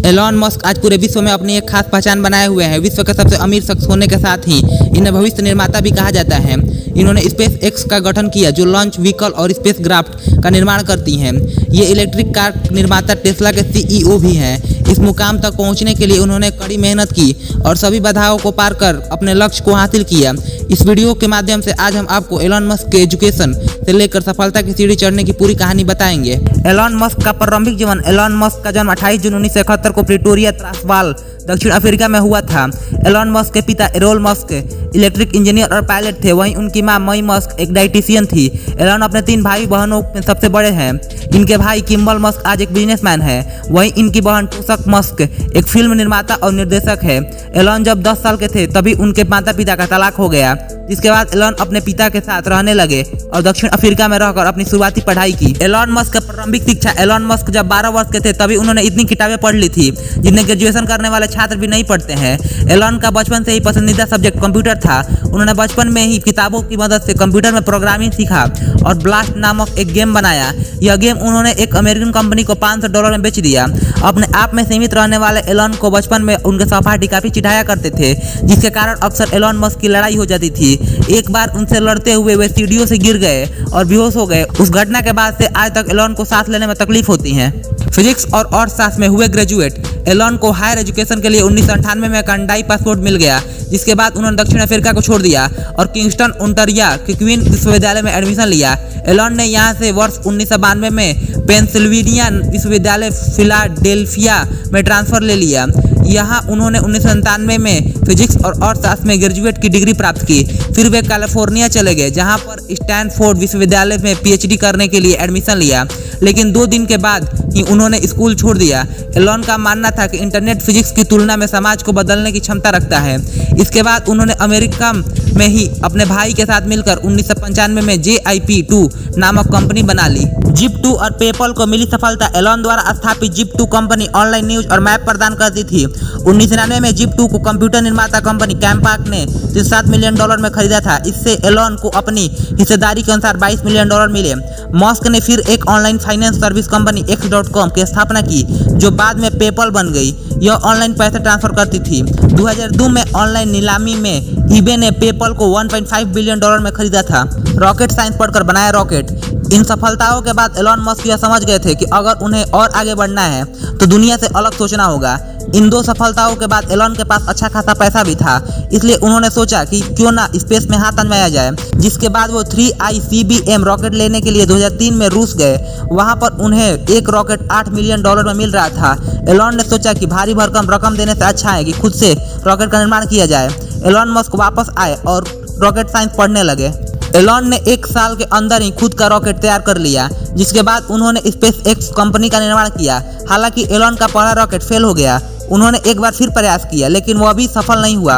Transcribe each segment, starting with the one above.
Elon Musk आज पूरे विश्व में अपनी एक खास पहचान बनाए हुए हैं। विश्व के सबसे अमीर शख्स होने के साथ ही इन्हें भविष्य निर्माता भी कहा जाता है। इन्होंने स्पेस एक्स का गठन किया जो लॉन्च व्हीकल और स्पेस क्राफ्ट का निर्माण करती हैं। ये इलेक्ट्रिक कार निर्माता टेस्ला के CEO भी हैं। इस मुकाम तक पहुंचने के लिए उन्होंने कड़ी मेहनत की और सभी बाधाओं को पार कर अपने लक्ष्य को हासिल किया। इस वीडियो के माध्यम से आज हम आपको एलॉन मस्क के एजुकेशन से लेकर सफलता की सीढ़ी चढ़ने की पूरी कहानी बताएंगे। एलॉन मस्क का प्रारंभिक जीवन। एलॉन मस्क का जन्म 28 जून 1971 को प्रिटोरिया, ट्रांसवाल, दक्षिण अफ्रीका में हुआ था। एलॉन मस्क के पिता एरोल मस्क इलेक्ट्रिक इंजीनियर और पायलट थे। वहीं उनकी मां मई मस्क एक डाइटिशियन थी। एलॉन अपने 3 भाई बहनों में सबसे बड़े हैं। इनके भाई किम्बल मस्क आज एक बिजनेसमैन है। वहीं इनकी बहन टूसक मस्क एक फिल्म निर्माता और निर्देशक है। एलॉन जब 10 साल के थे तभी उनके माता पिता का तलाक हो गया, जिसके बाद एलॉन अपने पिता के साथ रहने लगे और दक्षिण अफ्रीका में रहकर अपनी शुरुआती पढ़ाई की। एलॉन मस्क का प्रारंभिक शिक्षा। एलॉन मस्क जब 12 वर्ष के थे तभी उन्होंने इतनी किताबें पढ़ ली थी जिन्हें ग्रेजुएशन करने वाले छात्र भी नहीं पढ़ते हैं। एलॉन का बचपन से ही पसंदीदा सब्जेक्ट कंप्यूटर था। उन्होंने बचपन में ही किताबों की मदद से कंप्यूटर में प्रोग्रामिंग सीखा और ब्लास्ट नामक एक गेम बनाया। यह गेम उन्होंने एक अमेरिकन कंपनी को $500 में बेच दिया। अपने आप में सीमित रहने वाले एलॉन को बचपन में उनके सहपाठी काफी चिढ़ाया करते थे, जिसके कारण अक्सर एलॉन मस्क की लड़ाई हो जाती थी। एक बार उनसे लड़ते हुए वे सीढ़ियों से गिर गए और बेहोश हो गए। उस घटना के बाद से आज तक एलॉन को सांस लेने में तकलीफ होती है। फिजिक्स और अर्थशास्त्र में हुए ग्रेजुएट। एलॉन को हायर एजुकेशन के लिए 1998 में कनाडाई पासपोर्ट मिल गया, जिसके बाद उन्होंने दक्षिण अफ्रीका को छोड़ दिया और किंगस्टन, ओंटारियो के क्वीन विश्वविद्यालय में एडमिशन लिया। एलॉन ने यहां से वर्ष 1992 में पेंसिल्वेनिया विश्वविद्यालय फिलाडेल्फिया में ट्रांसफर ले लिया। यहाँ उन्होंने 1997 में फिजिक्स और अर्थशास्त्र में ग्रेजुएट की डिग्री प्राप्त की। फिर वे कैलिफोर्निया चले गए, जहाँ पर स्टैनफोर्ड विश्वविद्यालय में PhD करने के लिए एडमिशन लिया, लेकिन 2 दिन के बाद ही उन्होंने स्कूल छोड़ दिया। एलॉन का मानना था कि इंटरनेट फिजिक्स की तुलना में समाज को बदलने की क्षमता रखता है। इसके बाद उन्होंने अमेरिका में ही अपने भाई के साथ मिलकर 1995 में JIP2 नामक कंपनी बना ली। Zip2 और पेपल को मिली सफलता। एलॉन द्वारा स्थापित Zip2 कंपनी ऑनलाइन न्यूज और मैप प्रदान करती थी। 1999 में Zip2 को कंप्यूटर निर्माता कंपनी कैम्पार्क ने $7 मिलियन में खरीदा था। इससे एलॉन को अपनी हिस्सेदारी के अनुसार $22 मिलियन मिले। मस्क ने फिर एक online finance service company X.com की स्थापना की, जो बाद में पेपल बन गई। यह ऑनलाइन पैसे ट्रांसफर करती थी। 2002 में ऑनलाइन नीलामी में eBay ने पेपल को $1.5 बिलियन में खरीदा था। रॉकेट साइंस पढ़कर बनाया रॉकेट। इन सफलताओं के बाद एलॉन मस्क यह समझ गए थे कि अगर उन्हें और आगे बढ़ना है तो दुनिया से अलग सोचना होगा। इन 2 सफलताओं के बाद एलॉन के पास अच्छा खासा पैसा भी था, इसलिए उन्होंने सोचा कि क्यों ना स्पेस में हाथ आजमाया जाए। जिसके बाद वो 3ICBM रॉकेट लेने के लिए 2003 में रूस गए। वहां पर उन्हें एक रॉकेट $8 मिलियन में मिल रहा था। एलॉन ने सोचा कि भारी भरकम रकम देने से अच्छा है कि खुद से रॉकेट का निर्माण किया जाए। एलॉन मस्क वापस आए और रॉकेट साइंस पढ़ने लगे। एलॉन ने 1 साल के अंदर ही खुद का रॉकेट तैयार कर लिया, जिसके बाद उन्होंने स्पेस एक्स कंपनी का निर्माण किया। हालांकि एलॉन का पहला रॉकेट फेल हो गया। उन्होंने एक बार फिर प्रयास किया, लेकिन वह भी सफल नहीं हुआ।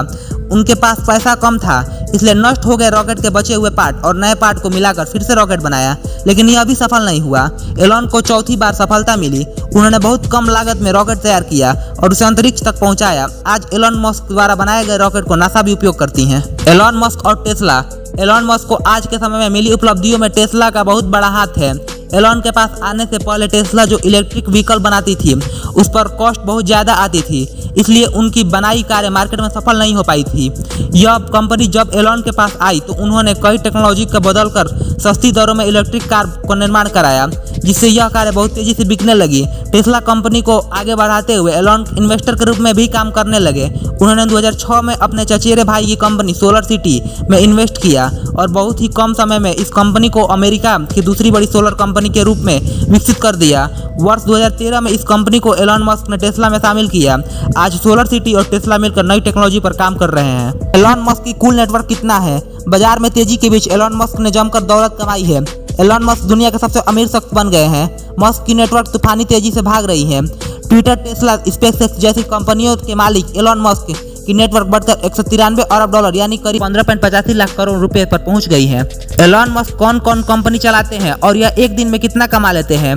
उनके पास पैसा कम था, इसलिए नष्ट हो गए रॉकेट के बचे हुए पार्ट और नए पार्ट को मिलाकर फिर से रॉकेट बनाया, लेकिन यह भी सफल नहीं हुआ। एलॉन को चौथी बार सफलता मिली। उन्होंने बहुत कम लागत में रॉकेट तैयार किया और उसे अंतरिक्ष तक पहुंचाया। आज एलॉन मस्क द्वारा बनाए गए रॉकेट को नासा भी उपयोग करती है। एलॉन मस्क और टेस्ला। एलॉन मस्क को आज के समय में मिली उपलब्धियों में टेस्ला का बहुत बड़ा हाथ है। एलॉन के पास आने से पहले टेस्ला जो इलेक्ट्रिक व्हीकल बनाती थी, उस पर कॉस्ट बहुत ज़्यादा आती थी, इसलिए उनकी बनाई कारें मार्केट में सफल नहीं हो पाई थी। यह कंपनी जब एलॉन के पास आई तो उन्होंने कई टेक्नोलॉजी को बदलकर सस्ती दरों में इलेक्ट्रिक कार को निर्माण कराया, जिससे यह कारें बहुत तेजी से बिकने लगी। टेस्ला कंपनी को आगे बढ़ाते हुए एलॉन इन्वेस्टर के रूप में भी काम करने लगे। उन्होंने 2006 में अपने चचेरे भाई की कंपनी सोलर सिटी में इन्वेस्ट किया और बहुत ही कम समय में इस कंपनी को अमेरिका की दूसरी बड़ी सोलर कंपनी के रूप में विकसित कर दिया। वर्ष 2013 में इस कंपनी को एलॉन मस्क ने टेस्ला में शामिल किया। आज सोलर सिटी और टेस्ला मिलकर नई टेक्नोलॉजी पर काम कर रहे हैं। एलॉन मस्क की कुल नेटवर्क कितना है? बाजार में तेजी के बीच एलॉन मस्क ने जमकर दौलत कमाई है। एलॉन मस्क दुनिया के सबसे अमीर शख्स बन गए हैं। मस्क की नेटवर्क तूफानी तेजी से भाग रही है। ट्विटर, टेस्ला, स्पेसएक्स जैसी कंपनियों के मालिक एलॉन मस्क की नेटवर्क बढ़कर $193 अरब यानी करीब 15.85 लाख करोड़ रुपए पर पहुंच गई है। एलॉन मस्क कौन कौन कंपनी चलाते हैं और यह एक दिन में कितना कमा लेते हैं?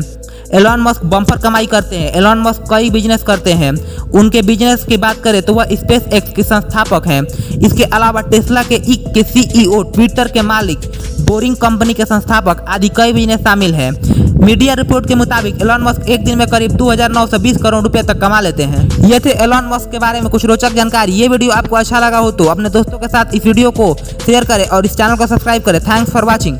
एलॉन मस्क बम्पर कमाई करते हैं। एलॉन मस्क कई बिजनेस करते हैं। उनके बिजनेस की बात करें तो वह स्पेस एक्स के संस्थापक हैं। इसके अलावा टेस्ला के CEO, ट्विटर के मालिक, बोरिंग कंपनी के संस्थापक आदि कई बिजनेस शामिल हैं। मीडिया रिपोर्ट के मुताबिक एलन मस्क एक दिन में करीब 2920 करोड़ रुपए तक कमा लेते हैं। ये थे एलन मस्क के बारे में कुछ रोचक जानकारी। ये वीडियो आपको अच्छा लगा हो तो अपने दोस्तों के साथ इस वीडियो को शेयर करें और इस चैनल को सब्सक्राइब करें। Thanks for watching.